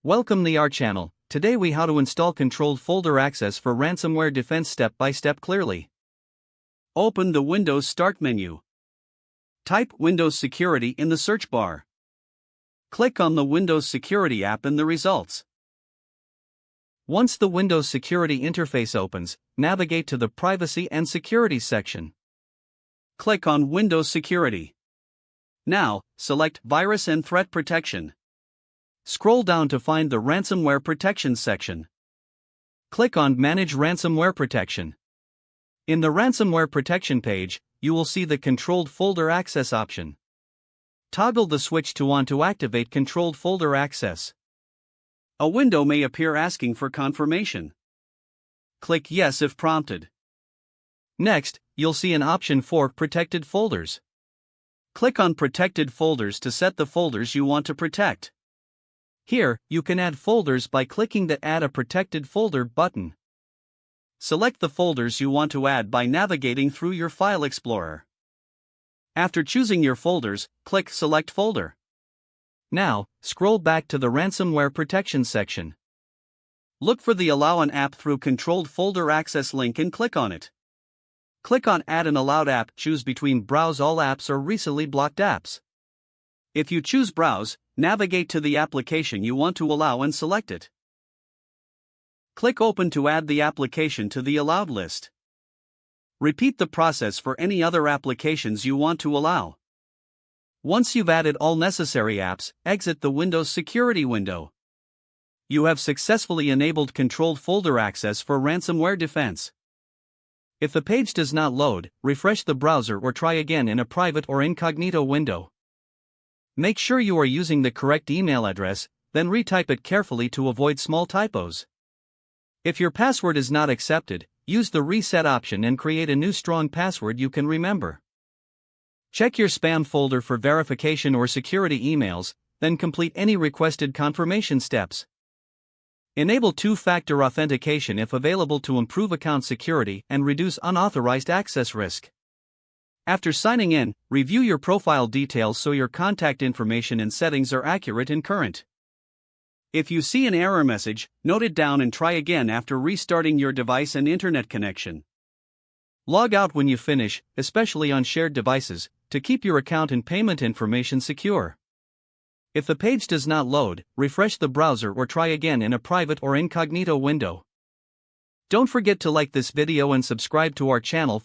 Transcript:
Welcome to our channel. Today we how to install controlled folder access for ransomware defense step by step clearly. Open the Windows Start menu. Type Windows Security in the search bar. Click on the Windows Security app in the results. Once the Windows Security interface opens, navigate to the Privacy and Security section. Click on Windows Security. Now, select Virus and Threat Protection. Scroll down to find the Ransomware Protection section. Click on Manage Ransomware Protection. In the Ransomware Protection page, you will see the Controlled Folder Access option. Toggle the switch to on to activate Controlled Folder Access. A window may appear asking for confirmation. Click Yes if prompted. Next, you'll see an option for Protected Folders. Click on Protected Folders to set the folders you want to protect. Here, you can add folders by clicking the Add a Protected Folder button. Select the folders you want to add by navigating through your File Explorer. After choosing your folders, click Select Folder. Now, scroll back to the Ransomware Protection section. Look for the Allow an App through Controlled Folder Access link and click on it. Click on Add an Allowed App, choose between Browse All Apps or Recently Blocked Apps. If you choose Browse, navigate to the application you want to allow and select it. Click Open to add the application to the allowed list. Repeat the process for any other applications you want to allow. Once you've added all necessary apps, exit the Windows Security window. You have successfully enabled controlled folder access for ransomware defense. If the page does not load, refresh the browser or try again in a private or incognito window. Make sure you are using the correct email address, then retype it carefully to avoid small typos. If your password is not accepted, use the reset option and create a new strong password you can remember. Check your spam folder for verification or security emails, then complete any requested confirmation steps. Enable two-factor authentication if available to improve account security and reduce unauthorized access risk. After signing in, review your profile details so your contact information and settings are accurate and current. If you see an error message, note it down and try again after restarting your device and internet connection. Log out when you finish, especially on shared devices, to keep your account and payment information secure. If the page does not load, refresh the browser or try again in a private or incognito window. Don't forget to like this video and subscribe to our channel for